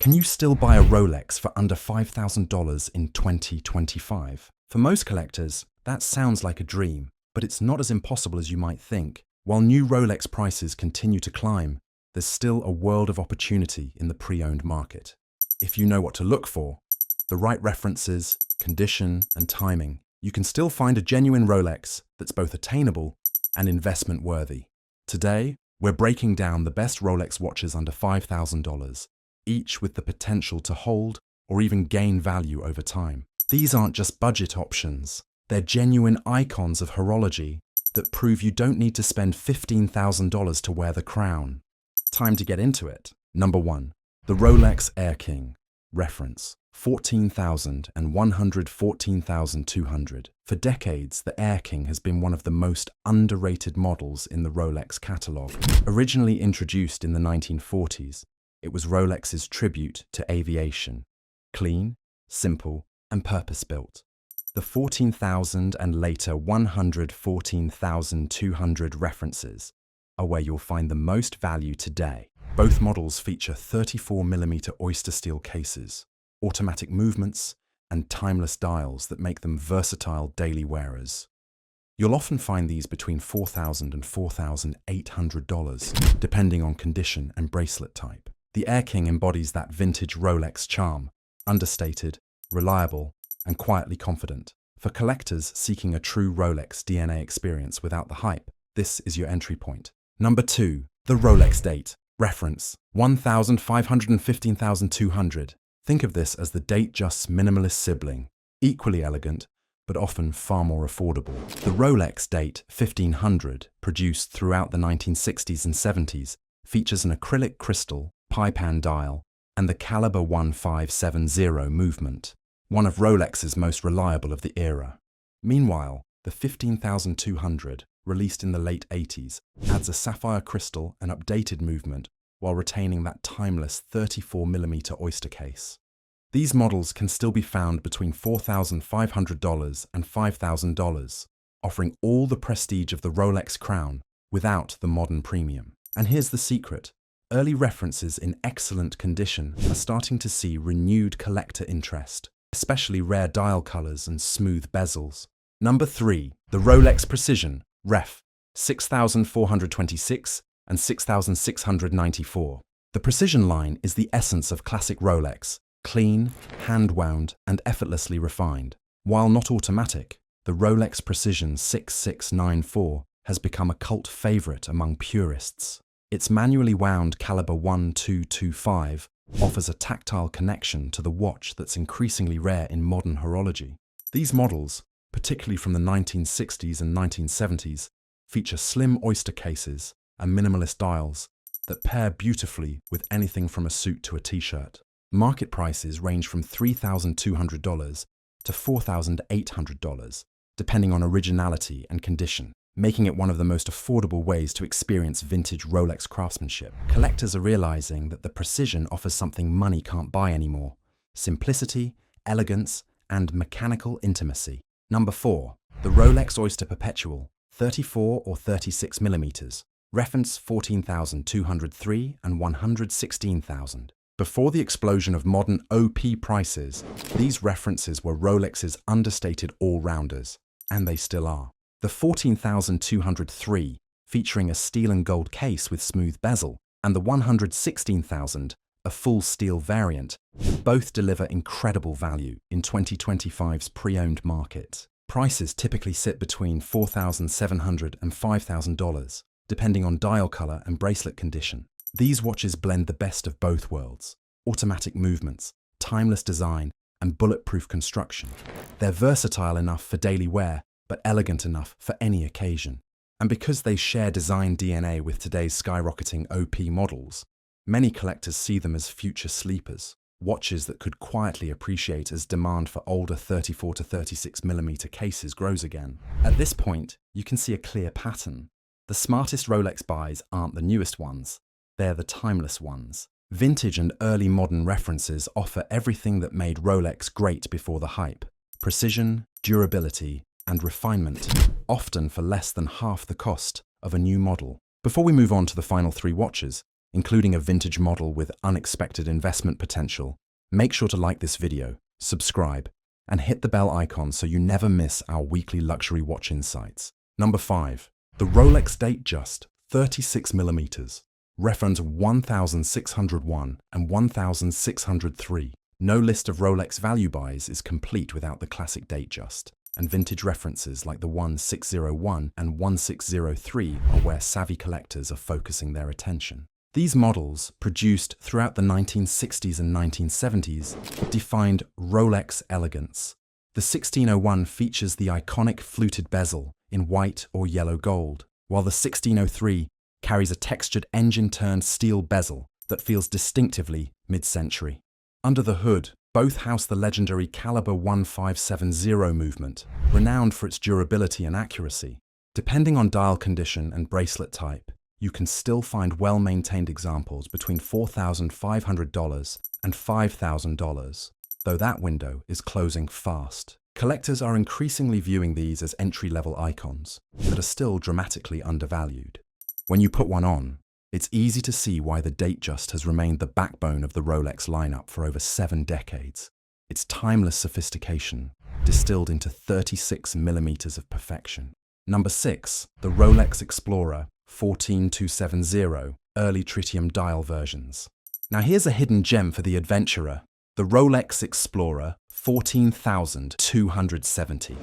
Can you still buy a Rolex for under $5,000 in 2025? For most collectors, that sounds like a dream, but it's not as impossible as you might think. While new Rolex prices continue to climb, there's still a world of opportunity in the pre-owned market. If you know what to look for, the right references, condition, and timing, you can still find a genuine Rolex that's both attainable and investment worthy. Today, we're breaking down the best Rolex watches under $5,000, each with the potential to hold or even gain value over time. These aren't just budget options, they're genuine icons of horology that prove you don't need to spend $15,000 to wear the crown. Time to get into it. Number 1. The Rolex Air King. Reference: 14,000 and 114,200. For decades, the Air King has been one of the most underrated models in the Rolex catalogue. Originally introduced in the 1940s, it was Rolex's tribute to aviation. Clean, simple, and purpose-built. The 14,000 and later 114,200 references are where you'll find the most value today. Both models feature 34mm Oyster steel cases, automatic movements, and timeless dials that make them versatile daily wearers. You'll often find these between $4,000 and $4,800, depending on condition and bracelet type. The Air King embodies that vintage Rolex charm, understated, reliable, and quietly confident. For collectors seeking a true Rolex DNA experience without the hype, this is your entry point. Number 2. The Oysterdate. Reference: 1,515,200. Think of this as the datejust's minimalist sibling, equally elegant, but often far more affordable. The Rolex Date 1500, produced throughout the 1960s and 70s, features an acrylic crystal, pie-pan dial, and the caliber 1570 movement, one of Rolex's most reliable of the era. Meanwhile, the 15,200, released in the late 80s, adds a sapphire crystal and updated movement while retaining that timeless 34mm Oyster case. These models can still be found between $4,500 and $5,000, offering all the prestige of the Rolex crown without the modern premium. And here's the secret. Early references in excellent condition are starting to see renewed collector interest, especially rare dial colors and smooth bezels. Number 3. The Rolex Precision. Ref: 6,426 and 6,694. The Precision line is the essence of classic Rolex, clean, hand-wound, and effortlessly refined. While not automatic, the Rolex Precision 6694 has become a cult favorite among purists. Its manually wound caliber 1225 offers a tactile connection to the watch that's increasingly rare in modern horology. These models, particularly from the 1960s and 1970s, feature slim Oyster cases and minimalist dials that pair beautifully with anything from a suit to a t-shirt. Market prices range from $3,200 to $4,800, depending on originality and condition, making it one of the most affordable ways to experience vintage Rolex craftsmanship. Collectors are realizing that the Precision offers something money can't buy anymore: simplicity, elegance, and mechanical intimacy. Number 4. The Rolex Oyster Perpetual, 34 or 36mm. Reference: 14,203 and 116,000. Before the explosion of modern OP prices, these references were Rolex's understated all-rounders, and they still are. The 14,203, featuring a steel and gold case with smooth bezel, and the 116,000, a full steel variant, both deliver incredible value in 2025's pre-owned market. Prices typically sit between $4,700 and $5,000, depending on dial color and bracelet condition. These watches blend the best of both worlds: automatic movements, timeless design, and bulletproof construction. They're versatile enough for daily wear, but elegant enough for any occasion. And because they share design DNA with today's skyrocketing OP models, many collectors see them as future sleepers, watches that could quietly appreciate as demand for older 34 to 36mm cases grows again. At this point, you can see a clear pattern. The smartest Rolex buys aren't the newest ones, they're the timeless ones. Vintage and early modern references offer everything that made Rolex great before the hype: precision, durability, and refinement, often for less than half the cost of a new model. Before we move on to the final 3 watches, including a vintage model with unexpected investment potential. Make sure to like this video, subscribe, and hit the bell icon so you never miss our weekly luxury watch insights. Number 5. The Rolex Datejust 36mm. Reference 1601 and 1603. No list of Rolex value buys is complete without the classic Datejust, and vintage references like the 1601 and 1603 are where savvy collectors are focusing their attention. These models, produced throughout the 1960s and 1970s, defined Rolex elegance. The 1601 features the iconic fluted bezel in white or yellow gold, while the 1603 carries a textured engine-turned steel bezel that feels distinctively mid-century. Under the hood, both house the legendary caliber 1570 movement, renowned for its durability and accuracy. Depending on dial condition and bracelet type, you can still find well-maintained examples between $4,500 and $5,000, though that window is closing fast. Collectors are increasingly viewing these as entry-level icons that are still dramatically undervalued. When you put one on, it's easy to see why the Datejust has remained the backbone of the Rolex lineup for over 7 decades. Its timeless sophistication, distilled into 36mm of perfection. Number 6. The Rolex Explorer 14270 early tritium dial versions. Now here's a hidden gem for the adventurer. The Rolex Explorer 14270.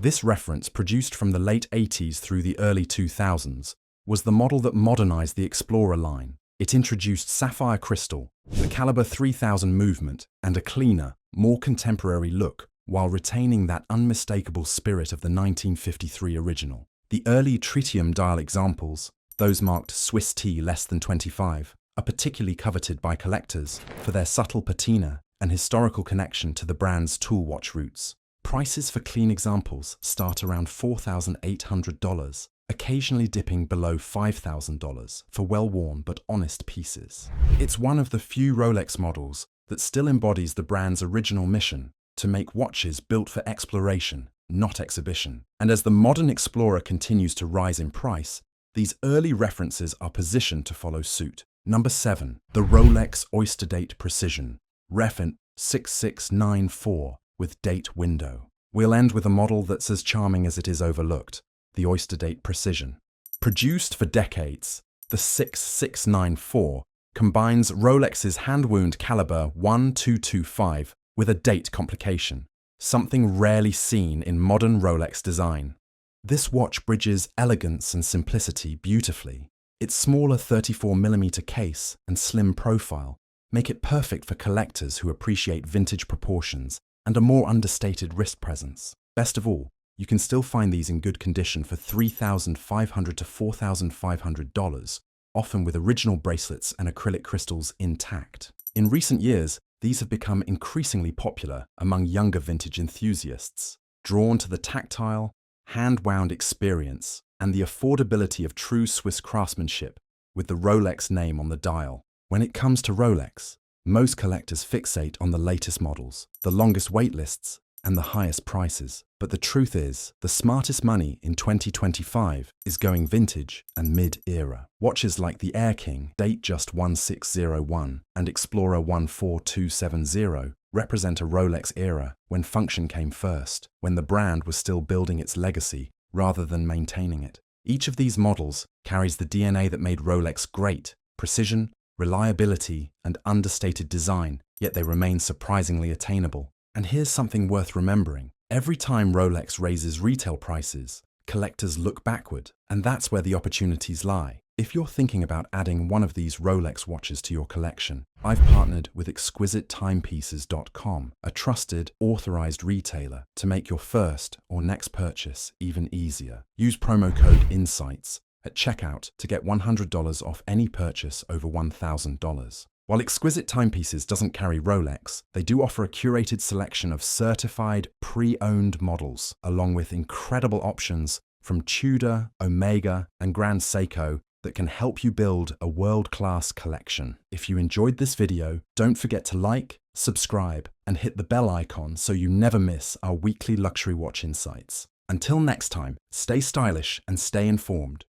This reference, produced from the late 80s through the early 2000s, was the model that modernized the Explorer line. It introduced sapphire crystal, the caliber 3000 movement, and a cleaner, more contemporary look, while retaining that unmistakable spirit of the 1953 original. The early tritium dial examples, those marked Swiss T less than 25, are particularly coveted by collectors for their subtle patina and historical connection to the brand's tool watch roots. Prices for clean examples start around $4,800, occasionally dipping below $5,000 for well-worn but honest pieces. It's one of the few Rolex models that still embodies the brand's original mission to make watches built for exploration, not exhibition. And as the modern Explorer continues to rise in price, these early references are positioned to follow suit. Number 7. The Rolex Oysterdate Precision, reference 6694 with date window. We'll end with a model that's as charming as it is overlooked. The Oysterdate Precision. Produced for decades, the 6694 combines Rolex's hand-wound caliber 1225 with a date complication, something rarely seen in modern Rolex design. This watch bridges elegance and simplicity beautifully. Its smaller 34mm case and slim profile make it perfect for collectors who appreciate vintage proportions and a more understated wrist presence. Best of all, you can still find these in good condition for $3,500 to $4,500, often with original bracelets and acrylic crystals intact. In recent years, these have become increasingly popular among younger vintage enthusiasts, drawn to the tactile, hand-wound experience and the affordability of true Swiss craftsmanship with the Rolex name on the dial. When it comes to Rolex, most collectors fixate on the latest models, the longest wait lists, and the highest prices. But the truth is, the smartest money in 2025 is going vintage and mid-era. Watches like the Air King Datejust 1601 and Explorer 14270 represent a Rolex era when function came first, when the brand was still building its legacy rather than maintaining it. Each of these models carries the DNA that made Rolex great: precision, reliability, and understated design, yet they remain surprisingly attainable. And here's something worth remembering. Every time Rolex raises retail prices, collectors look backward, and that's where the opportunities lie. If you're thinking about adding one of these Rolex watches to your collection, I've partnered with ExquisiteTimepieces.com, a trusted, authorized retailer, to make your first or next purchase even easier. Use promo code INSIGHTS at checkout to get $100 off any purchase over $1,000. While Exquisite Timepieces doesn't carry Rolex, they do offer a curated selection of certified, pre-owned models, along with incredible options from Tudor, Omega, and Grand Seiko that can help you build a world-class collection. If you enjoyed this video, don't forget to like, subscribe, and hit the bell icon so you never miss our weekly luxury watch insights. Until next time, stay stylish and stay informed.